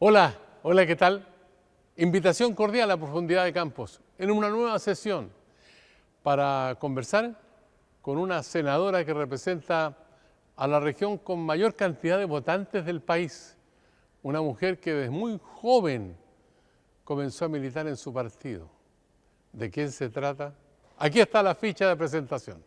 Hola, hola, ¿qué tal? Invitación cordial a Profundidad de Campos en una nueva sesión para conversar con una senadora que representa a la región con mayor cantidad de votantes del país, una mujer que desde muy joven comenzó a militar en su partido. ¿De quién se trata? Aquí está la ficha de presentación.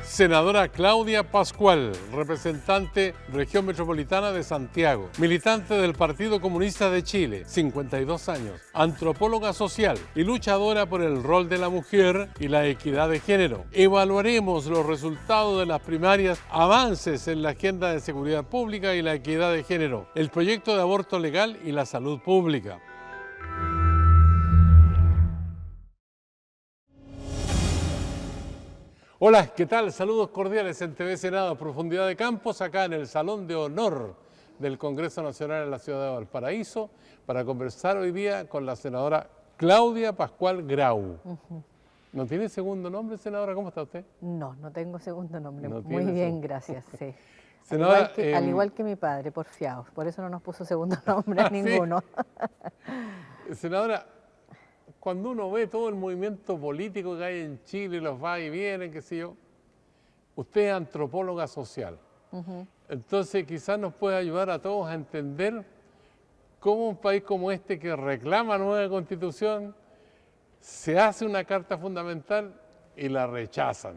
Senadora Claudia Pascual, representante Región Metropolitana de Santiago, militante del Partido Comunista de Chile, 52 años, antropóloga social y luchadora por el rol de la mujer y la equidad de género. Evaluaremos los resultados de las primarias, avances en la agenda de seguridad pública y la equidad de género, el proyecto de aborto legal y la salud pública. Hola, ¿qué tal? Saludos cordiales en TV Senado, Profundidad de Campos, acá en el Salón de Honor del Congreso Nacional en la ciudad de Valparaíso, para conversar hoy día con la senadora Claudia Pascual Grau. ¿No tiene segundo nombre, senadora? ¿Cómo está usted? No, no tengo segundo nombre. No Muy bien, gracias, sí. Senadora, al igual que mi padre, porfiado. Por eso no nos puso segundo nombre a ninguno. Senadora, cuando uno ve todo el movimiento político que hay en Chile, los va y vienen, qué sé yo, usted es antropóloga social. Entonces quizás nos puede ayudar a todos a entender cómo un país como este que reclama nueva constitución, se hace una carta fundamental y la rechazan,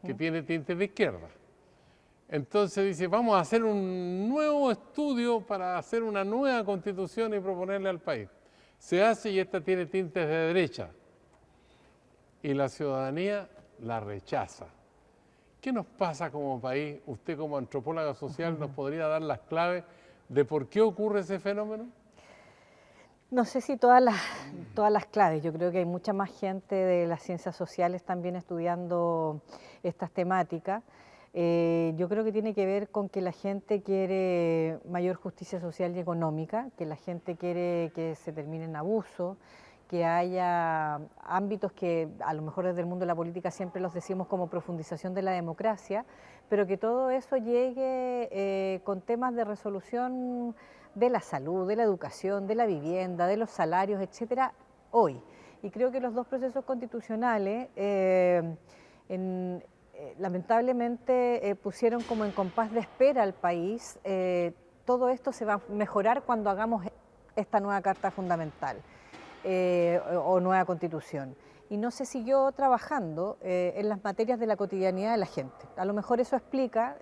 que tiene tintes de izquierda. Entonces dice, vamos a hacer un nuevo estudio para hacer una nueva constitución y proponerle al país. Se hace y esta tiene tintes de derecha y la ciudadanía la rechaza. ¿Qué nos pasa como país? Usted como antropóloga social nos podría dar las claves de por qué ocurre ese fenómeno. No sé si todas las claves. Yo creo que hay mucha más gente de las ciencias sociales también estudiando estas temáticas. Yo creo que tiene que ver con que la gente quiere mayor justicia social y económica, que la gente quiere que se terminen abusos, que haya ámbitos que a lo mejor desde el mundo de la política siempre los decimos como profundización de la democracia, pero que todo eso llegue con temas de resolución de la salud, de la educación, de la vivienda, de los salarios, etcétera, hoy. Y creo que los dos procesos constitucionales lamentablemente pusieron como en compás de espera al país. Todo esto se va a mejorar cuando hagamos esta nueva Carta Fundamental o nueva Constitución. Y no se siguió trabajando en las materias de la cotidianidad de la gente. A lo mejor eso explica,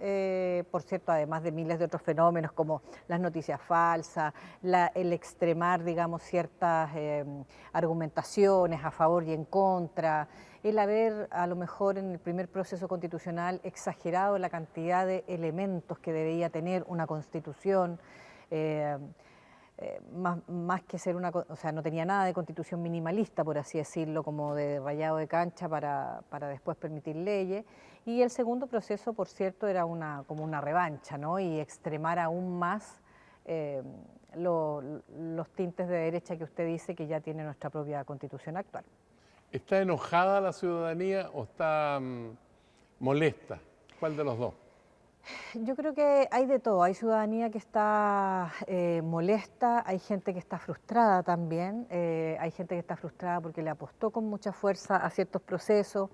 por cierto, además de miles de otros fenómenos como las noticias falsas, el extremar, digamos, ciertas argumentaciones a favor y en contra, el haber a lo mejor en el primer proceso constitucional exagerado la cantidad de elementos que debería tener una constitución, más que ser o sea, no tenía nada de constitución minimalista, por así decirlo, como de rayado de cancha para después permitir leyes. Y el segundo proceso, por cierto, era como una revancha, ¿no? Y extremar aún más los tintes de derecha que usted dice que ya tiene nuestra propia constitución actual. ¿Está enojada la ciudadanía o está molesta? ¿Cuál de los dos? Yo creo que hay de todo. Hay ciudadanía que está molesta, hay gente que está frustrada también, hay gente que está frustrada porque le apostó con mucha fuerza a ciertos procesos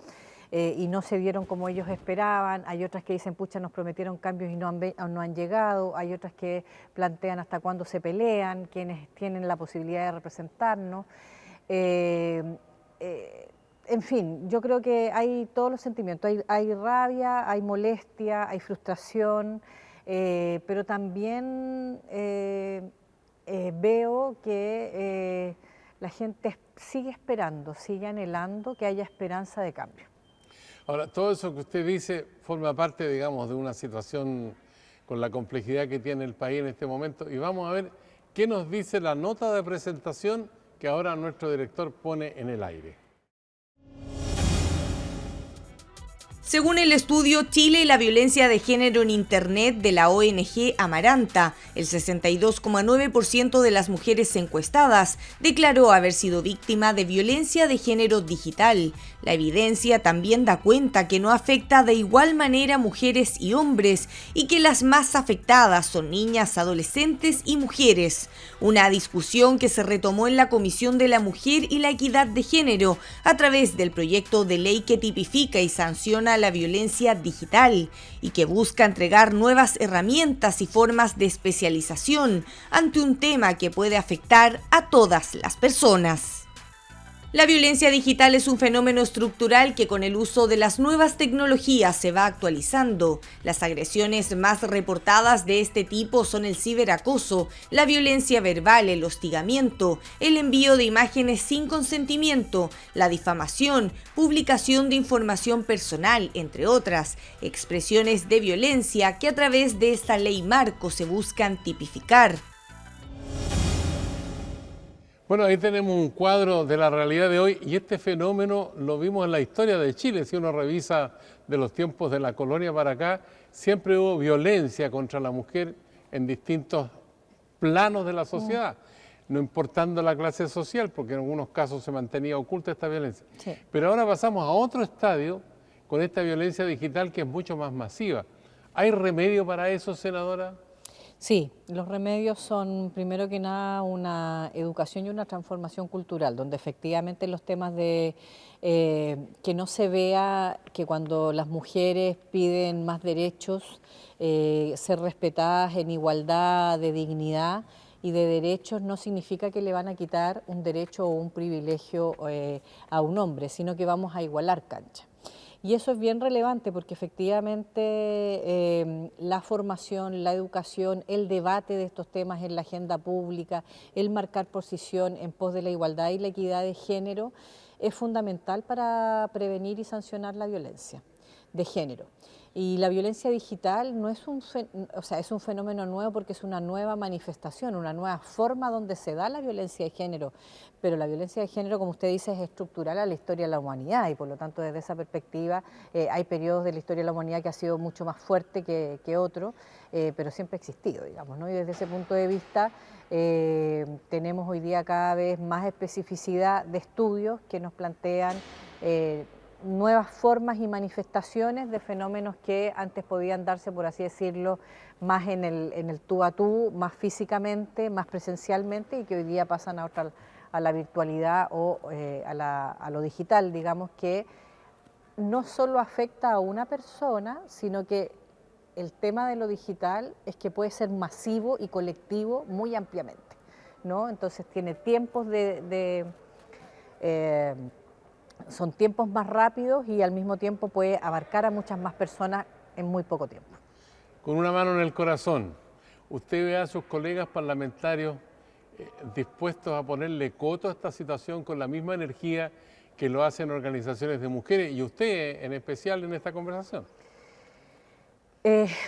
y no se dieron como ellos esperaban. Hay otras que dicen, pucha, nos prometieron cambios y no han llegado. Hay otras que plantean hasta cuándo se pelean, quienes tienen la posibilidad de representarnos. En fin, yo creo que hay todos los sentimientos, hay rabia, hay molestia, hay frustración, pero también veo que la gente sigue esperando, sigue anhelando que haya esperanza de cambio. Ahora, todo eso que usted dice forma parte, digamos, de una situación con la complejidad que tiene el país en este momento, y vamos a ver qué nos dice la nota de presentación que ahora nuestro director pone en el aire. Según el estudio Chile y la violencia de género en Internet de la ONG Amaranta, el 62,9% de las mujeres encuestadas declaró haber sido víctima de violencia de género digital, La evidencia también da cuenta que no afecta de igual manera a mujeres y hombres y que las más afectadas son niñas, adolescentes y mujeres. Una discusión que se retomó en la Comisión de la Mujer y la Equidad de Género a través del proyecto de ley que tipifica y sanciona la violencia digital y que busca entregar nuevas herramientas y formas de especialización ante un tema que puede afectar a todas las personas. La violencia digital es un fenómeno estructural que con el uso de las nuevas tecnologías se va actualizando. Las agresiones más reportadas de este tipo son el ciberacoso, la violencia verbal, el hostigamiento, el envío de imágenes sin consentimiento, la difamación, publicación de información personal, entre otras, expresiones de violencia que a través de esta ley marco se buscan tipificar. Bueno, ahí tenemos un cuadro de la realidad de hoy y este fenómeno lo vimos en la historia de Chile. Si uno revisa de los tiempos de la colonia para acá, siempre hubo violencia contra la mujer en distintos planos de la sociedad, no importando la clase social, porque en algunos casos se mantenía oculta esta violencia. Sí. Pero ahora pasamos a otro estadio con esta violencia digital que es mucho más masiva. ¿Hay remedio para eso, senadora? Sí, los remedios son primero que nada una educación y una transformación cultural, donde efectivamente los temas de que no se vea que cuando las mujeres piden más derechos, ser respetadas en igualdad de dignidad y de derechos no significa que le van a quitar un derecho o un privilegio a un hombre, sino que vamos a igualar cancha. Y eso es bien relevante porque efectivamente la formación, la educación, el debate de estos temas en la agenda pública, el marcar posición en pos de la igualdad y la equidad de género es fundamental para prevenir y sancionar la violencia de género. Y la violencia digital no es es un fenómeno nuevo porque es una nueva manifestación, una nueva forma donde se da la violencia de género. Pero la violencia de género, como usted dice, es estructural a la historia de la humanidad y por lo tanto desde esa perspectiva hay periodos de la historia de la humanidad que ha sido mucho más fuerte que otro, pero siempre ha existido, digamos, ¿no? Y desde ese punto de vista tenemos hoy día cada vez más especificidad de estudios que nos plantean nuevas formas y manifestaciones de fenómenos que antes podían darse, por así decirlo, más en el tú a tú, más físicamente, más presencialmente y que hoy día pasan a la virtualidad o a lo digital, digamos, que no solo afecta a una persona, sino que el tema de lo digital es que puede ser masivo y colectivo muy ampliamente, ¿no? Entonces tiene tiempos son tiempos más rápidos y al mismo tiempo puede abarcar a muchas más personas en muy poco tiempo. Con una mano en el corazón, ¿usted ve a sus colegas parlamentarios dispuestos a ponerle coto a esta situación con la misma energía que lo hacen organizaciones de mujeres y usted en especial en esta conversación?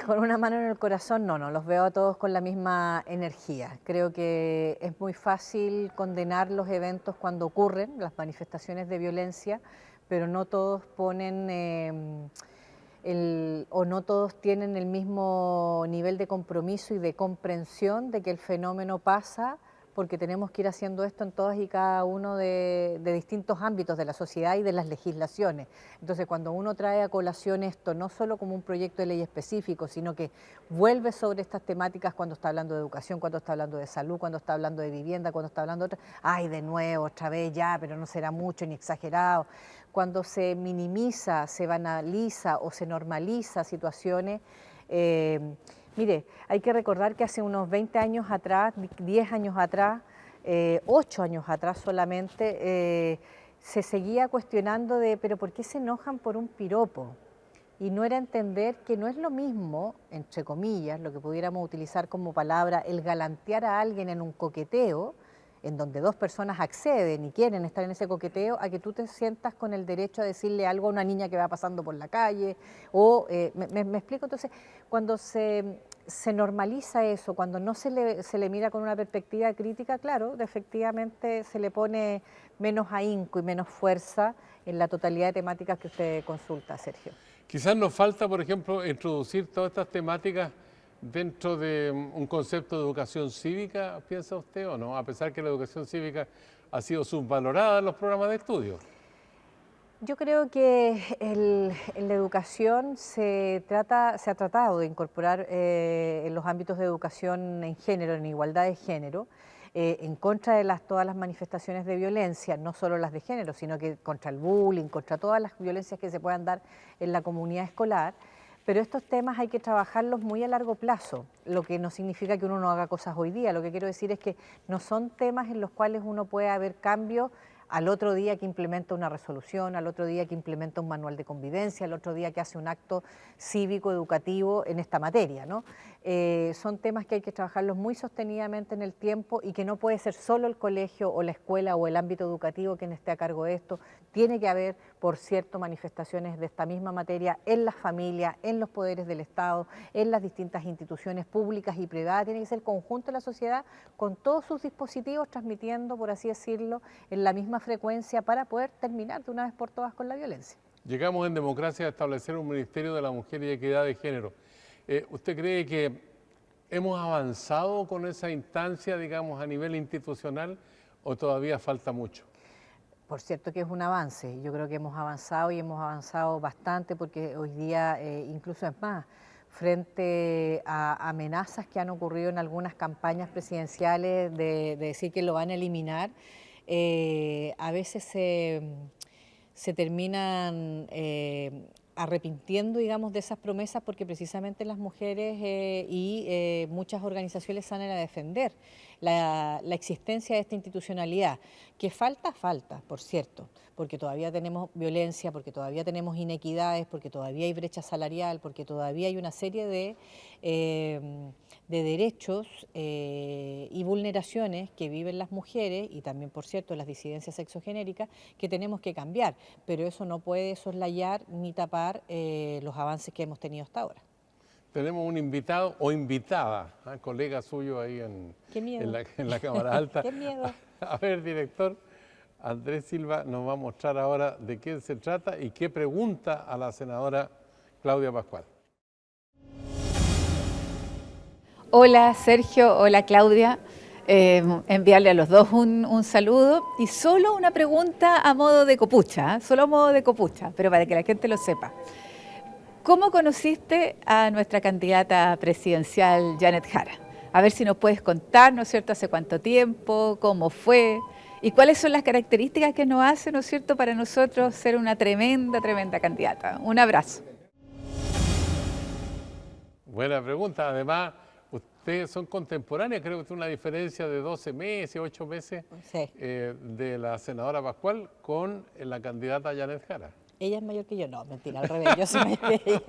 Con una mano en el corazón, no los veo a todos con la misma energía. Creo que es muy fácil condenar los eventos cuando ocurren, las manifestaciones de violencia, pero no todos ponen o no todos tienen el mismo nivel de compromiso y de comprensión de que el fenómeno pasa porque tenemos que ir haciendo esto en todas y cada uno de distintos ámbitos de la sociedad y de las legislaciones. Entonces, cuando uno trae a colación esto, no solo como un proyecto de ley específico, sino que vuelve sobre estas temáticas cuando está hablando de educación, cuando está hablando de salud, cuando está hablando de vivienda, cuando está hablando de otra, ay, de nuevo, otra vez ya, pero no será mucho ni exagerado. Cuando se minimiza, se banaliza o se normaliza situaciones, mire, hay que recordar que hace unos 20 años atrás, 10 años atrás, 8 años atrás solamente, se seguía cuestionando pero ¿por qué se enojan por un piropo? Y no era entender que no es lo mismo, entre comillas, lo que pudiéramos utilizar como palabra, el galantear a alguien en un coqueteo, en donde dos personas acceden y quieren estar en ese coqueteo, a que tú te sientas con el derecho a decirle algo a una niña que va pasando por la calle, o, ¿me explico? Entonces, cuando se normaliza eso, cuando no se le mira con una perspectiva crítica, claro, efectivamente se le pone menos ahínco y menos fuerza en la totalidad de temáticas que usted consulta, Sergio. Quizás nos falta, por ejemplo, introducir todas estas temáticas dentro de un concepto de educación cívica, ¿piensa usted o no? A pesar que la educación cívica ha sido subvalorada en los programas de estudio. Yo creo que en la educación se ha tratado de incorporar en los ámbitos de educación en género, en igualdad de género, en contra de todas las manifestaciones de violencia, no solo las de género, sino que contra el bullying, contra todas las violencias que se puedan dar en la comunidad escolar. Pero estos temas hay que trabajarlos muy a largo plazo, lo que no significa que uno no haga cosas hoy día. Lo que quiero decir es que no son temas en los cuales uno puede haber cambios al otro día que implementa una resolución, al otro día que implementa un manual de convivencia, al otro día que hace un acto cívico, educativo en esta materia, ¿no? Son temas que hay que trabajarlos muy sostenidamente en el tiempo y que no puede ser solo el colegio o la escuela o el ámbito educativo quien esté a cargo de esto. Tiene que haber, por cierto, manifestaciones de esta misma materia en las familias, en los poderes del Estado, en las distintas instituciones públicas y privadas. Tiene que ser el conjunto de la sociedad con todos sus dispositivos transmitiendo, por así decirlo, en la misma frecuencia para poder terminar de una vez por todas con la violencia. Llegamos en democracia a establecer un Ministerio de la Mujer y Equidad de Género. ¿Usted cree que hemos avanzado con esa instancia, digamos, a nivel institucional o todavía falta mucho? Por cierto que es un avance, yo creo que hemos avanzado y hemos avanzado bastante porque hoy día incluso es más, frente a amenazas que han ocurrido en algunas campañas presidenciales de decir que lo van a eliminar, a veces se terminan arrepintiendo, digamos, de esas promesas porque precisamente las mujeres y muchas organizaciones salen a defender la existencia de esta institucionalidad, que falta, por cierto, porque todavía tenemos violencia, porque todavía tenemos inequidades, porque todavía hay brecha salarial, porque todavía hay una serie de derechos y vulneraciones que viven las mujeres y también, por cierto, las disidencias sexogenéricas que tenemos que cambiar, pero eso no puede soslayar ni tapar los avances que hemos tenido hasta ahora. Tenemos un invitado o invitada, colega suyo ahí en la Cámara Alta. ¡Qué miedo! A ver, director, Andrés Silva nos va a mostrar ahora de qué se trata y qué pregunta a la senadora Claudia Pascual. Hola Sergio, hola Claudia, enviarle a los dos un saludo y solo una pregunta a modo de copucha, solo a modo de copucha, pero para que la gente lo sepa. ¿Cómo conociste a nuestra candidata presidencial Janet Jara? A ver si nos puedes contar, ¿no es cierto?, hace cuánto tiempo, cómo fue y cuáles son las características que nos hacen, ¿no es cierto?, para nosotros ser una tremenda candidata. Un abrazo. Buena pregunta, además ustedes son contemporáneas, creo que es una diferencia de 12 meses, 8 meses Sí. De la senadora Pascual con la candidata Janet Jara. Ella es mayor que yo, no, mentira, al revés, yo soy mayor que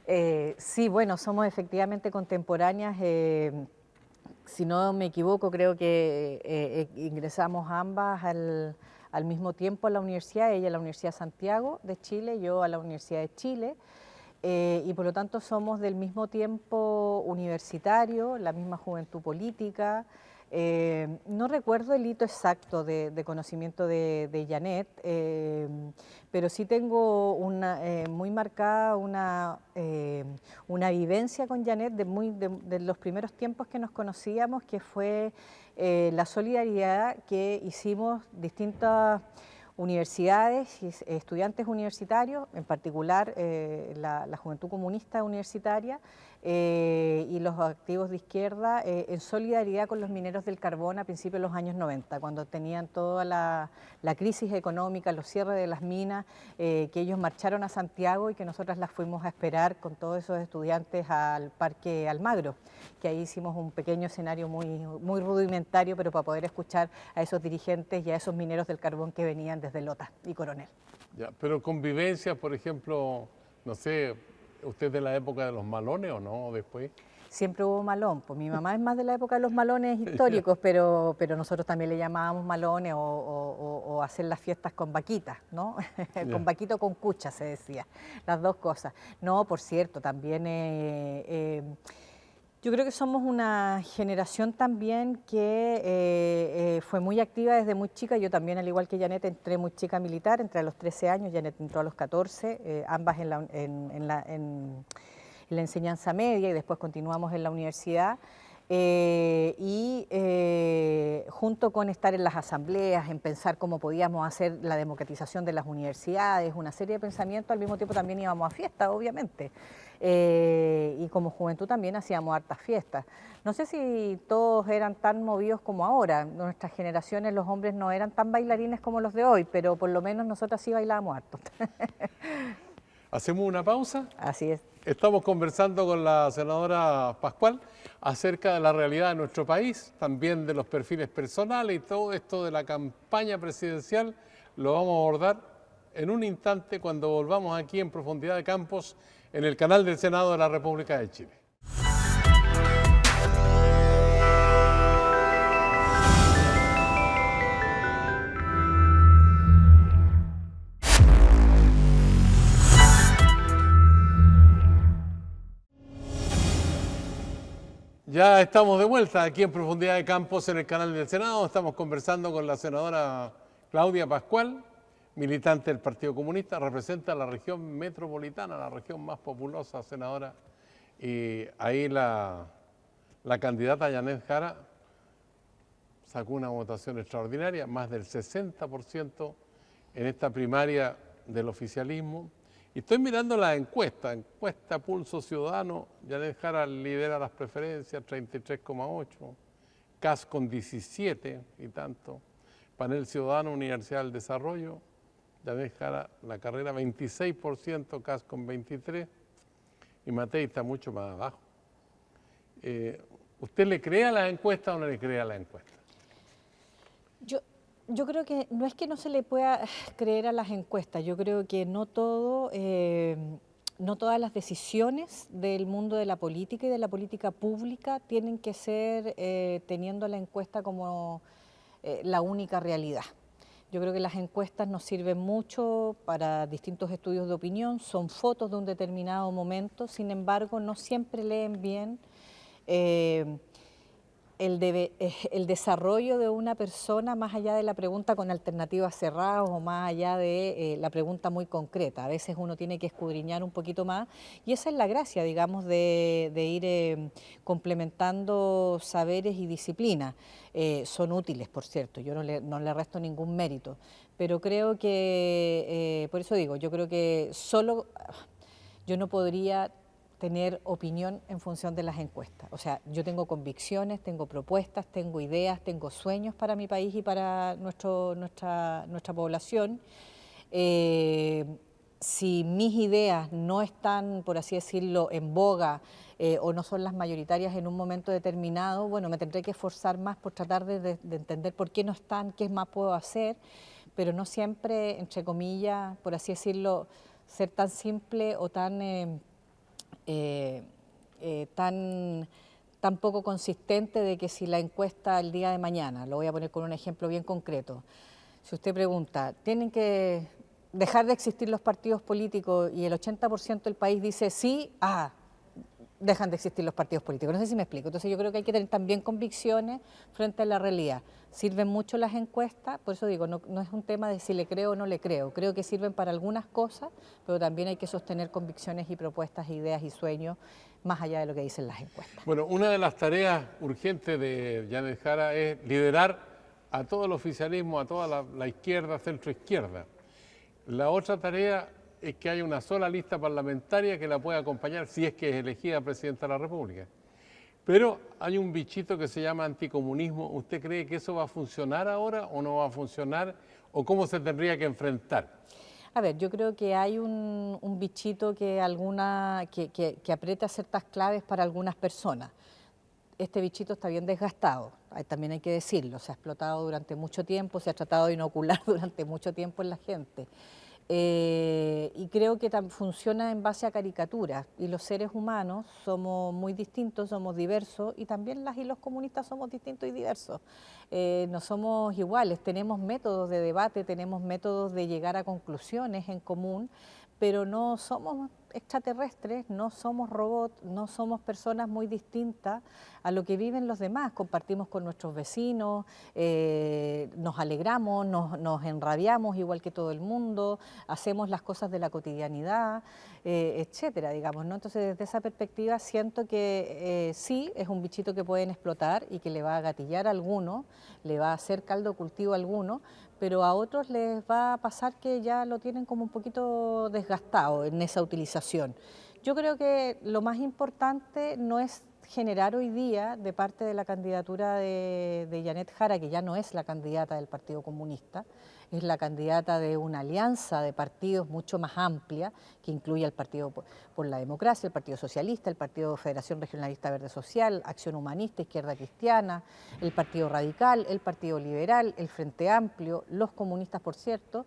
ella. Sí, bueno, somos efectivamente contemporáneas. Si no me equivoco, creo que ingresamos ambas al mismo tiempo a la universidad, ella a la Universidad de Santiago de Chile, yo a la Universidad de Chile. Y por lo tanto somos del mismo tiempo universitario, la misma juventud política. No recuerdo el hito exacto de conocimiento de Janet, pero sí tengo muy marcada una vivencia con Janet de los primeros tiempos que nos conocíamos, que fue la solidaridad que hicimos distintas universidades y estudiantes universitarios, en particular la Juventud Comunista Universitaria y los activos de izquierda, en solidaridad con los mineros del carbón a principios de los años 90, cuando tenían toda la crisis económica, los cierres de las minas, que ellos marcharon a Santiago y que nosotras las fuimos a esperar con todos esos estudiantes al Parque Almagro, que ahí hicimos un pequeño escenario muy rudimentario, pero para poder escuchar a esos dirigentes y a esos mineros del carbón que venían desde Lota y Coronel. Ya, pero convivencia, por ejemplo, no sé, ¿usted es de la época de los malones o no, después? Siempre hubo malón, pues mi mamá es más de la época de los malones históricos, pero nosotros también le llamábamos malones o hacer las fiestas con vaquitas, ¿no? Con vaquito o con cucha se decía, las dos cosas. No, por cierto, también yo creo que somos una generación también que fue muy activa desde muy chica. Yo también, al igual que Janet, entré muy chica militar, entré a los 13 años, Janet entró a los 14, ambas en la enseñanza media y después continuamos en la universidad. junto con estar en las asambleas, en pensar cómo podíamos hacer la democratización de las universidades, una serie de pensamientos, al mismo tiempo también íbamos a fiestas, obviamente. Y como juventud también hacíamos hartas fiestas. No sé si todos eran tan movidos como ahora. En nuestras generaciones los hombres no eran tan bailarines como los de hoy, pero por lo menos nosotras sí bailábamos harto. ¿Hacemos una pausa? Así es. Estamos conversando con la senadora Pascual acerca de la realidad de nuestro país, también de los perfiles personales y todo esto de la campaña presidencial. Lo vamos a abordar en un instante cuando volvamos aquí en Profundidad de Campos en el canal del Senado de la República de Chile. Ya estamos de vuelta aquí en Profundidad de Campos en el canal del Senado. Estamos conversando con la senadora Claudia Pascual, militante del Partido Comunista, representa la región metropolitana, la región más populosa, senadora. Y ahí la candidata Yanet Jara sacó una votación extraordinaria, más del 60% en esta primaria del oficialismo. Y estoy mirando la encuesta Pulso Ciudadano, Yanet Jara lidera las preferencias, 33,8, CAS con 17 y tanto, Panel Ciudadano, Universidad del Desarrollo, Yanet Jara la carrera 26%, CAS con 23, y Matei está mucho más abajo. ¿Usted le cree a la encuesta o no le cree a la encuesta? Yo creo que no es que no se le pueda creer a las encuestas, yo creo que no todas las decisiones del mundo de la política y de la política pública tienen que ser teniendo la encuesta como la única realidad. Yo creo que las encuestas nos sirven mucho para distintos estudios de opinión, son fotos de un determinado momento, sin embargo no siempre leen bien el desarrollo de una persona más allá de la pregunta con alternativas cerradas o más allá de la pregunta muy concreta. A veces uno tiene que escudriñar un poquito más y esa es la gracia, digamos, de ir complementando saberes y disciplinas. Son útiles, por cierto, yo no le resto ningún mérito, pero creo que, por eso digo, yo creo que yo no podría tener opinión en función de las encuestas. O sea, yo tengo convicciones, tengo propuestas, tengo ideas, tengo sueños para mi país y para nuestra población. Si mis ideas no están, por así decirlo, en boga o no son las mayoritarias en un momento determinado, bueno, me tendré que esforzar más por tratar de entender por qué no están, qué más puedo hacer, pero no siempre, entre comillas, por así decirlo, ser tan simple o tan poco consistente de que si la encuesta el día de mañana, lo voy a poner con un ejemplo bien concreto, si usted pregunta, ¿tienen que dejar de existir los partidos políticos? Y el 80% del país dice sí, dejan de existir los partidos políticos. No sé si me explico. Entonces yo creo que hay que tener también convicciones frente a la realidad. Sirven mucho las encuestas, por eso digo, no es un tema de si le creo o no le creo. Creo que sirven para algunas cosas, pero también hay que sostener convicciones y propuestas, ideas y sueños más allá de lo que dicen las encuestas. Bueno, una de las tareas urgentes de Yanet Jara es liderar a todo el oficialismo, a toda la izquierda, centro-izquierda. La otra tarea es que haya una sola lista parlamentaria que la pueda acompañar si es que es elegida presidenta de la República. Pero hay un bichito que se llama anticomunismo. ¿Usted cree que eso va a funcionar ahora o no va a funcionar? ¿O cómo se tendría que enfrentar? A ver, yo creo que hay un bichito que aprieta ciertas claves para algunas personas. Este bichito está bien desgastado, también hay que decirlo, se ha explotado durante mucho tiempo, se ha tratado de inocular durante mucho tiempo en la gente. Y creo que funciona en base a caricaturas, y los seres humanos somos muy distintos, somos diversos, y también las y los comunistas somos distintos y diversos. No somos iguales, tenemos métodos de debate, tenemos métodos de llegar a conclusiones en común, pero no somos extraterrestres, no somos robots, no somos personas muy distintas a lo que viven los demás. Compartimos con nuestros vecinos, nos alegramos, nos enrabiamos igual que todo el mundo, hacemos las cosas de la cotidianidad, etcétera, digamos, ¿no? Entonces, desde esa perspectiva, siento que sí, es un bichito que pueden explotar y que le va a gatillar a alguno, le va a hacer caldo cultivo a alguno, pero a otros les va a pasar que ya lo tienen como un poquito desgastado en esa utilización. Yo creo que lo más importante no es generar hoy día de parte de la candidatura de Yanet Jara, que ya no es la candidata del Partido Comunista, es la candidata de una alianza de partidos mucho más amplia, que incluye al Partido por la Democracia, el Partido Socialista, el Partido Federación Regionalista Verde Social, Acción Humanista, Izquierda Cristiana, el Partido Radical, el Partido Liberal, el Frente Amplio, los comunistas, por cierto,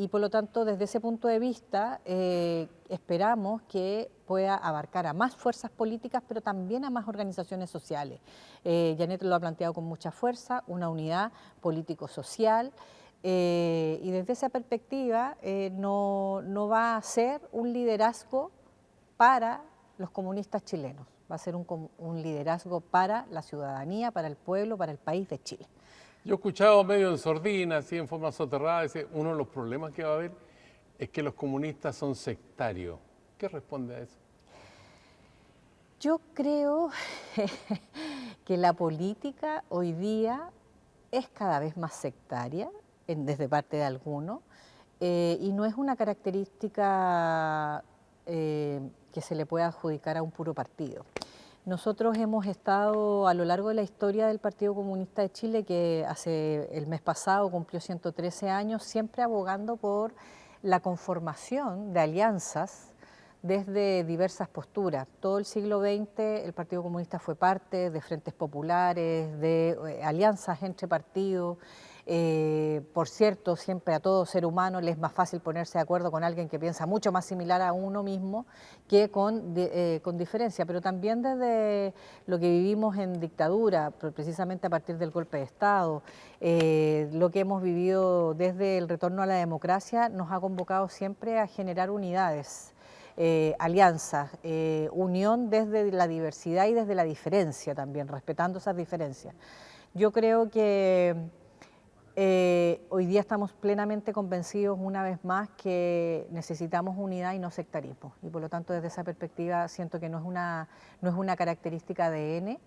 y por lo tanto, desde ese punto de vista, esperamos que pueda abarcar a más fuerzas políticas, pero también a más organizaciones sociales. Yanet lo ha planteado con mucha fuerza, una unidad político-social, y desde esa perspectiva no va a ser un liderazgo para los comunistas chilenos, va a ser un liderazgo para la ciudadanía, para el pueblo, para el país de Chile. Yo he escuchado medio en sordina, así en forma soterrada, uno de los problemas que va a haber es que los comunistas son sectarios. ¿Qué responde a eso? Yo creo que la política hoy día es cada vez más sectaria, desde parte de algunos, y no es una característica que se le pueda adjudicar a un puro partido. Nosotros hemos estado a lo largo de la historia del Partido Comunista de Chile, que el mes pasado cumplió 113 años, siempre abogando por la conformación de alianzas desde diversas posturas. Todo el siglo XX el Partido Comunista fue parte de frentes populares, de alianzas entre partidos. Por cierto, siempre a todo ser humano le es más fácil ponerse de acuerdo con alguien que piensa mucho más similar a uno mismo que con diferencia, pero también desde lo que vivimos en dictadura, precisamente a partir del golpe de Estado, lo que hemos vivido desde el retorno a la democracia nos ha convocado siempre a generar unidades. Alianzas, unión desde la diversidad y desde la diferencia también, respetando esas diferencias. Yo creo que hoy día estamos plenamente convencidos una vez más que necesitamos unidad y no sectarismo, y por lo tanto desde esa perspectiva siento que no es una característica de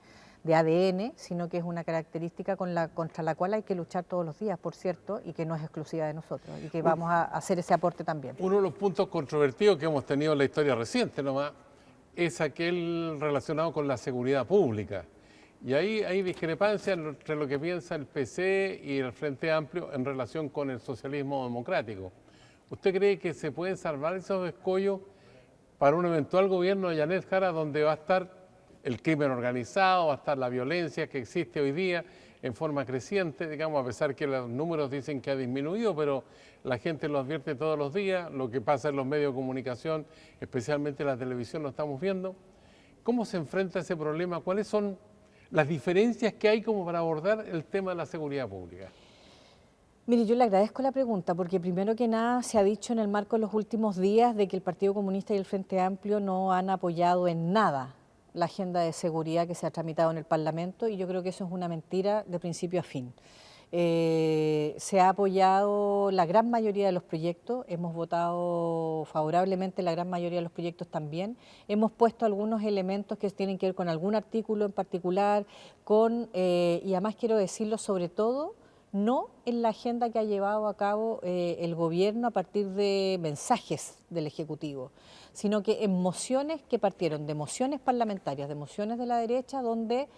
ADN, sino que es una característica contra la cual hay que luchar todos los días, por cierto, y que no es exclusiva de nosotros, y que vamos a hacer ese aporte también. Uno de los puntos controvertidos que hemos tenido en la historia reciente nomás es aquel relacionado con la seguridad pública. Y ahí hay discrepancia entre lo que piensa el PC y el Frente Amplio en relación con el socialismo democrático. ¿Usted cree que se pueden salvar esos escollos para un eventual gobierno de Yanet Jara donde va a estar el crimen organizado, va a estar la violencia que existe hoy día en forma creciente, digamos, a pesar que los números dicen que ha disminuido, pero la gente lo advierte todos los días, lo que pasa en los medios de comunicación, especialmente la televisión, lo estamos viendo? ¿Cómo se enfrenta ese problema? ¿Cuáles son las diferencias que hay como para abordar el tema de la seguridad pública? Mire, yo le agradezco la pregunta porque primero que nada se ha dicho en el marco de los últimos días de que el Partido Comunista y el Frente Amplio no han apoyado en nada la agenda de seguridad que se ha tramitado en el Parlamento, y yo creo que eso es una mentira de principio a fin. Se ha apoyado la gran mayoría de los proyectos, hemos votado favorablemente la gran mayoría de los proyectos también, hemos puesto algunos elementos que tienen que ver con algún artículo en particular, y además quiero decirlo sobre todo, no en la agenda que ha llevado a cabo el gobierno a partir de mensajes del Ejecutivo, sino que en mociones que partieron de mociones parlamentarias, de mociones de la derecha, donde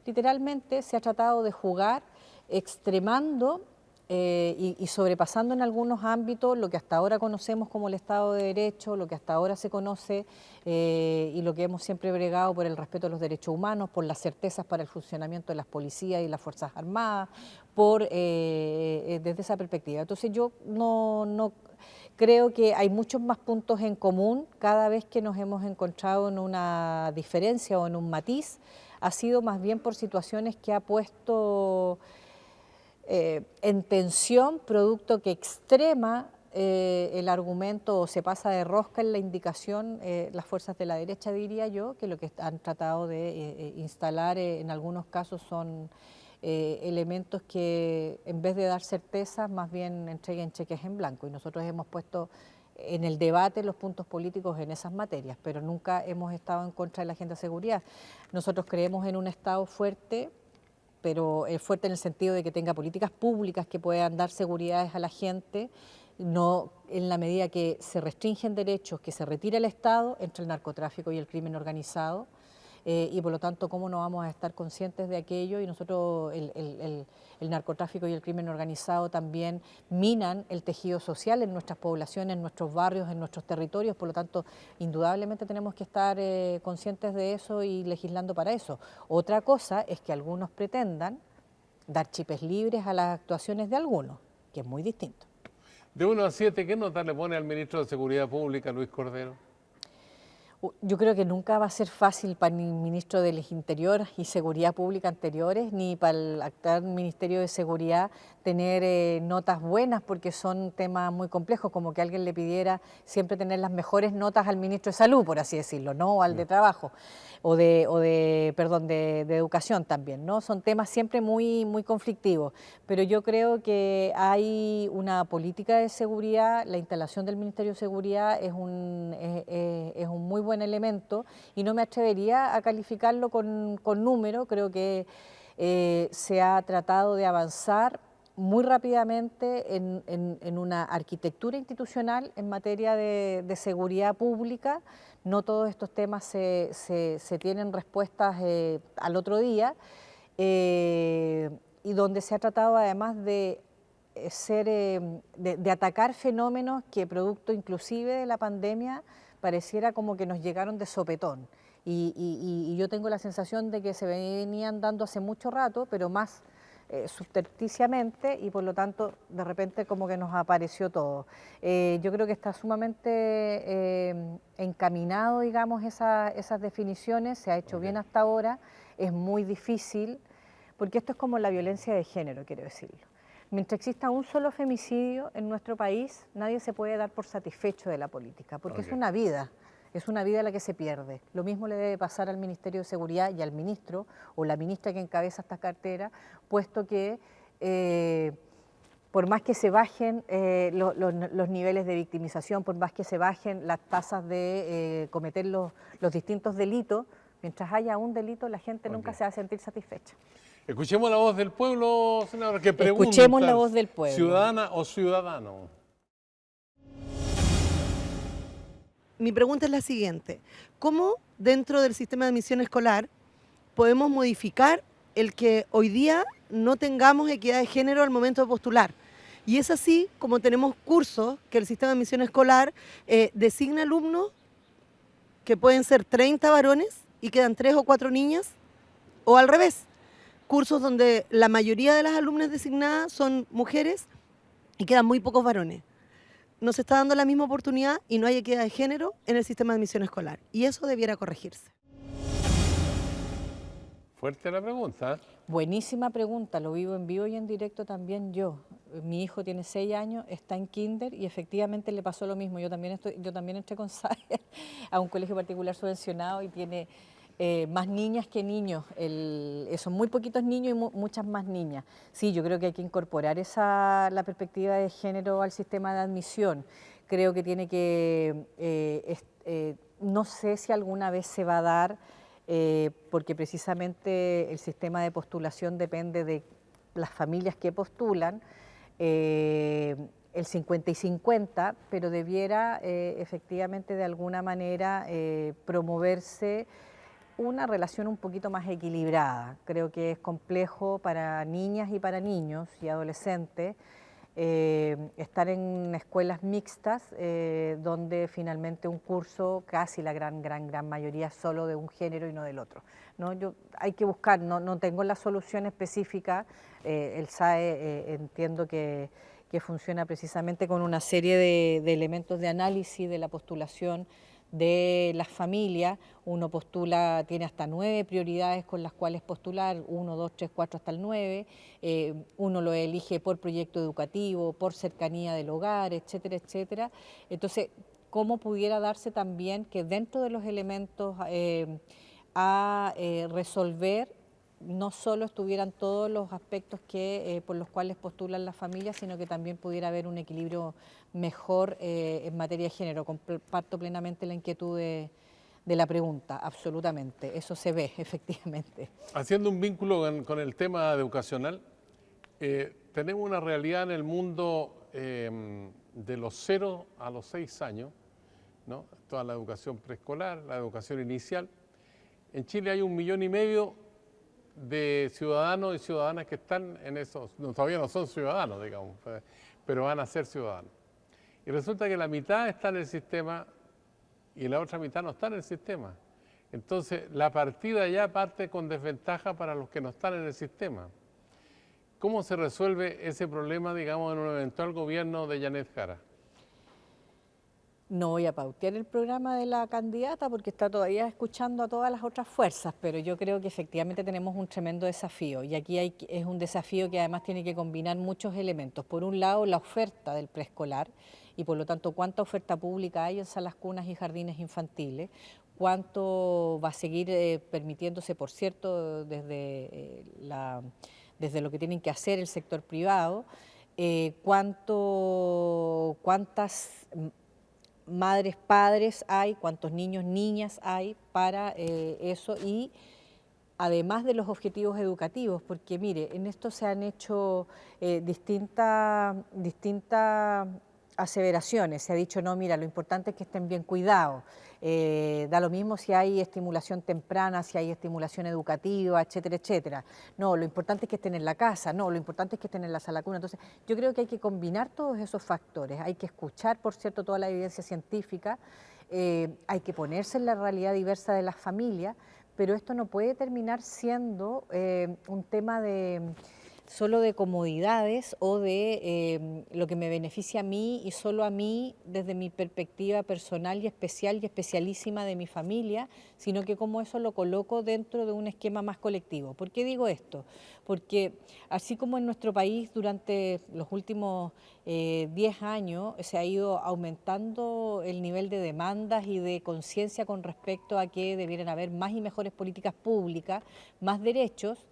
literalmente se ha tratado de jugar extremando y sobrepasando en algunos ámbitos lo que hasta ahora conocemos como el Estado de Derecho, lo que hasta ahora se conoce y lo que hemos siempre bregado por el respeto a los derechos humanos, por las certezas para el funcionamiento de las policías y las Fuerzas Armadas, desde esa perspectiva. Entonces yo no creo que hay muchos más puntos en común cada vez que nos hemos encontrado en una diferencia o en un matiz, ha sido más bien por situaciones que ha puesto en tensión, producto que extrema el argumento o se pasa de rosca en la indicación las fuerzas de la derecha, diría yo, que lo que han tratado de instalar en algunos casos son elementos que en vez de dar certezas más bien entreguen cheques en blanco, y nosotros hemos puesto en el debate los puntos políticos en esas materias, pero nunca hemos estado en contra de la agenda de seguridad. Nosotros creemos en un Estado fuerte, pero fuerte en el sentido de que tenga políticas públicas que puedan dar seguridades a la gente, no en la medida que se restringen derechos, que se retira el Estado entre el narcotráfico y el crimen organizado, y por lo tanto, ¿cómo no vamos a estar conscientes de aquello? Y nosotros, el narcotráfico y el crimen organizado también minan el tejido social en nuestras poblaciones, en nuestros barrios, en nuestros territorios, por lo tanto, indudablemente tenemos que estar conscientes de eso y legislando para eso. Otra cosa es que algunos pretendan dar chipes libres a las actuaciones de algunos, que es muy distinto. De 1 a 7, ¿qué nota le pone al ministro de Seguridad Pública, Luis Cordero? Yo creo que nunca va a ser fácil para el ministro del Interior y Seguridad Pública anteriores, ni para el actual Ministerio de Seguridad tener notas buenas, porque son temas muy complejos, como que alguien le pidiera siempre tener las mejores notas al ministro de Salud, por así decirlo, ¿no? O al de Trabajo, o de Educación también, ¿no? Son temas siempre muy conflictivos, pero yo creo que hay una política de seguridad. La instalación del Ministerio de Seguridad es un muy buen elemento, y no me atrevería a calificarlo con número. Creo que se ha tratado de avanzar muy rápidamente en una arquitectura institucional en materia de seguridad pública. No todos estos temas se tienen respuestas al otro día, y donde se ha tratado además de atacar fenómenos que, producto inclusive de la pandemia, pareciera como que nos llegaron de sopetón. Y yo tengo la sensación de que se venían dando hace mucho rato, pero más subrepticiamente, y por lo tanto de repente como que nos apareció todo. Yo creo que está sumamente encaminado, digamos, esas definiciones. Se ha hecho bien hasta ahora. Es muy difícil, porque esto es como la violencia de género, quiero decirlo. Mientras exista un solo femicidio en nuestro país, nadie se puede dar por satisfecho de la política, porque es una vida la que se pierde. Lo mismo le debe pasar al Ministerio de Seguridad y al ministro o la ministra que encabeza esta cartera, puesto que por más que se bajen los niveles de victimización, por más que se bajen las tasas de cometer los distintos delitos, mientras haya un delito, la gente nunca se va a sentir satisfecha. Escuchemos la voz del pueblo, senadora, que pregunta. Escuchemos la voz del pueblo. ¿Ciudadana o ciudadano? Mi pregunta es la siguiente: ¿cómo dentro del sistema de admisión escolar podemos modificar el que hoy día no tengamos equidad de género al momento de postular? Y es así como tenemos cursos que el sistema de admisión escolar designa alumnos que pueden ser 30 varones y quedan 3 o 4 niñas, o al revés, cursos donde la mayoría de las alumnas designadas son mujeres y quedan muy pocos varones. No se está dando la misma oportunidad y no hay equidad de género en el sistema de admisión escolar, y eso debiera corregirse. Fuerte la pregunta. Buenísima pregunta, lo vivo en vivo y en directo también yo. Mi hijo tiene 6 años, está en kinder y efectivamente le pasó lo mismo. Yo también entré con SAE a un colegio particular subvencionado y tiene más niñas que niños. Son muy poquitos niños y muchas más niñas. Sí, yo creo que hay que incorporar la perspectiva de género al sistema de admisión. Creo que tiene que, no sé si alguna vez se va a dar, porque precisamente el sistema de postulación depende de las familias que postulan, el 50 y 50, pero debiera efectivamente de alguna manera promoverse una relación un poquito más equilibrada. Creo que es complejo para niñas y para niños y adolescentes estar en escuelas mixtas donde finalmente un curso, casi la gran mayoría, es solo de un género y no del otro, ¿no? Hay que buscar, no tengo la solución específica. El SAE entiendo que funciona precisamente con una serie de elementos de análisis de la postulación de las familias. Uno postula, tiene hasta 9 prioridades con las cuales postular, 1, 2, 3, 4 hasta el 9. Uno lo elige por proyecto educativo, por cercanía del hogar, etcétera, etcétera. Entonces, ¿cómo pudiera darse también que dentro de los elementos a resolver no solo estuvieran todos los aspectos por los cuales postulan las familias, sino que también pudiera haber un equilibrio mejor en materia de género? Comparto plenamente la inquietud de la pregunta, absolutamente, eso se ve efectivamente. Haciendo un vínculo con el tema educacional, tenemos una realidad en el mundo de los 0 a los 6 años, ¿no? Toda la educación preescolar, la educación inicial. En Chile hay 1,5 millones de ciudadanos y ciudadanas que están en esos, todavía no son ciudadanos, digamos, pero van a ser ciudadanos. Y resulta que la mitad está en el sistema y la otra mitad no está en el sistema. Entonces, la partida ya parte con desventaja para los que no están en el sistema. ¿Cómo se resuelve ese problema, digamos, en un eventual gobierno de Janet Jara? No voy a pautear el programa de la candidata porque está todavía escuchando a todas las otras fuerzas, pero yo creo que efectivamente tenemos un tremendo desafío y aquí es un desafío que además tiene que combinar muchos elementos. Por un lado, la oferta del preescolar y por lo tanto cuánta oferta pública hay en salas cunas y jardines infantiles, cuánto va a seguir permitiéndose, por cierto, desde lo que tienen que hacer el sector privado, cuántas madres, padres hay, cuántos niños, niñas hay para eso y además de los objetivos educativos, porque mire, en esto se han hecho distintas aseveraciones, se ha dicho, no, mira, lo importante es que estén bien cuidados, da lo mismo si hay estimulación temprana, si hay estimulación educativa, etcétera, etcétera. No, lo importante es que estén en la casa, no, lo importante es que estén en la sala cuna. Entonces, yo creo que hay que combinar todos esos factores, hay que escuchar, por cierto, toda la evidencia científica, hay que ponerse en la realidad diversa de las familias, pero esto no puede terminar siendo un tema solo de comodidades o de lo que me beneficia a mí y solo a mí desde mi perspectiva personal y especial y especialísima de mi familia, sino que como eso lo coloco dentro de un esquema más colectivo. ¿Por qué digo esto? Porque así como en nuestro país durante los últimos 10 años se ha ido aumentando el nivel de demandas y de conciencia con respecto a que debieran haber más y mejores políticas públicas, más derechos,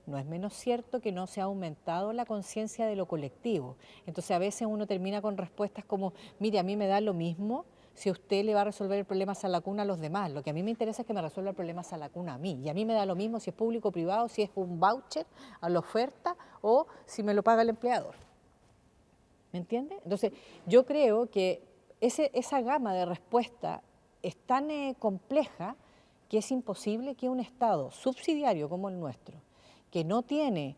no es menos cierto que no se ha aumentado la conciencia de lo colectivo. Entonces a veces uno termina con respuestas como, mire, a mí me da lo mismo si usted le va a resolver el problema sala cuna a los demás. Lo que a mí me interesa es que me resuelva el problema sala cuna a mí. Y a mí me da lo mismo si es público o privado, si es un voucher a la oferta o si me lo paga el empleador. ¿Me entiende? Entonces yo creo que esa gama de respuesta es tan compleja que es imposible que un Estado subsidiario como el nuestro, que no tiene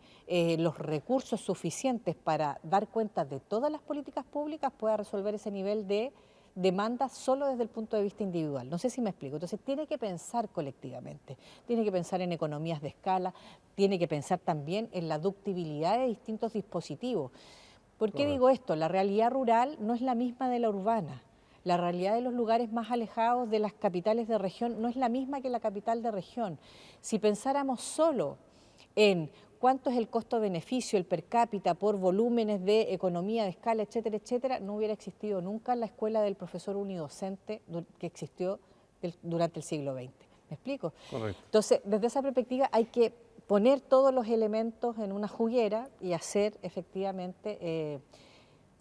los recursos suficientes para dar cuenta de todas las políticas públicas, pueda resolver ese nivel de demanda solo desde el punto de vista individual. No sé si me explico. Entonces tiene que pensar colectivamente, tiene que pensar en economías de escala, tiene que pensar también en la ductibilidad de distintos dispositivos. ¿Por qué digo esto? La realidad rural no es la misma de la urbana. La realidad de los lugares más alejados de las capitales de región no es la misma que la capital de región. Si pensáramos solo en cuánto es el costo-beneficio, el per cápita por volúmenes de economía de escala, etcétera, etcétera, no hubiera existido nunca la escuela del profesor unidocente que existió durante el siglo XX. ¿Me explico? Correcto. Entonces, desde esa perspectiva hay que poner todos los elementos en una juguera y hacer efectivamente,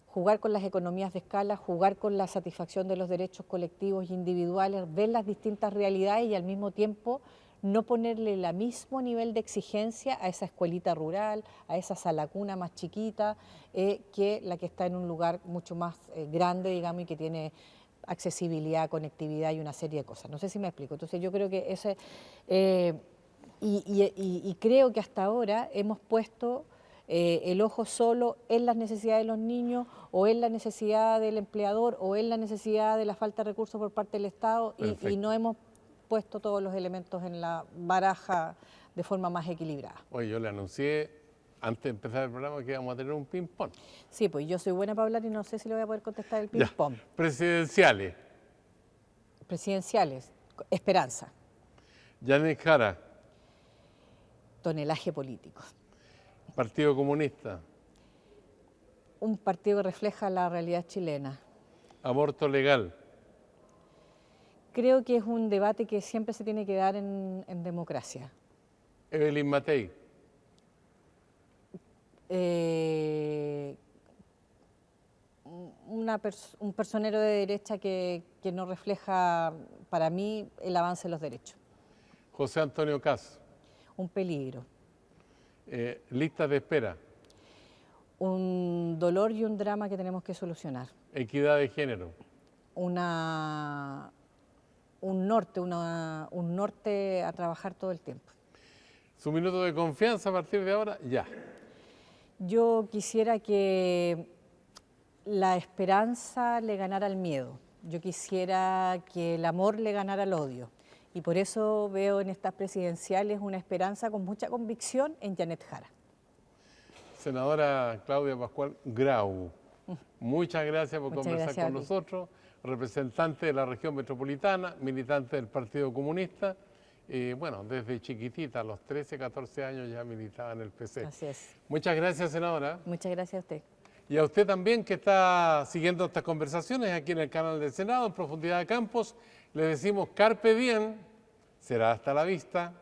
jugar con las economías de escala, jugar con la satisfacción de los derechos colectivos e individuales, ver las distintas realidades y al mismo tiempo no ponerle el mismo nivel de exigencia a esa escuelita rural, a esa sala cuna más chiquita, que la que está en un lugar mucho más grande, digamos, y que tiene accesibilidad, conectividad y una serie de cosas. No sé si me explico. Entonces yo creo que y creo que hasta ahora hemos puesto el ojo solo en las necesidades de los niños o en la necesidad del empleador o en la necesidad de la falta de recursos por parte del Estado y no hemos puesto todos los elementos en la baraja de forma más equilibrada. Oye, yo le anuncié antes de empezar el programa que íbamos a tener un ping-pong. Sí, pues yo soy buena para hablar y no sé si le voy a poder contestar el ping-pong. Presidenciales. presidenciales, esperanza, Janet Jara, tonelaje político. Partido Comunista, Un partido que refleja la realidad chilena. aborto legal, Creo que es un debate que siempre se tiene que dar en democracia. Evelyn Matei, Un personero de derecha que no refleja, para mí, el avance de los derechos. José Antonio Caz, Un peligro, listas de espera, un dolor y un drama que tenemos que solucionar. equidad de género, Un norte a trabajar todo el tiempo. su minuto de confianza a partir de ahora, ya. Yo quisiera que la esperanza le ganara al miedo. Yo quisiera que el amor le ganara al odio. Y por eso veo en estas presidenciales una esperanza con mucha convicción en Janet Jara. Senadora Claudia Pascual Grau, muchas gracias por Muchas conversar gracias con a ti. nosotros, representante de la región metropolitana, militante del Partido Comunista. Bueno, desde chiquitita, a los 13, 14 años ya militaba en el PC. Así es. Muchas gracias, senadora. Muchas gracias a usted. Y a usted también que está siguiendo estas conversaciones aquí en el canal del Senado, en Profundidad de Campos, le decimos carpe diem, será hasta la vista.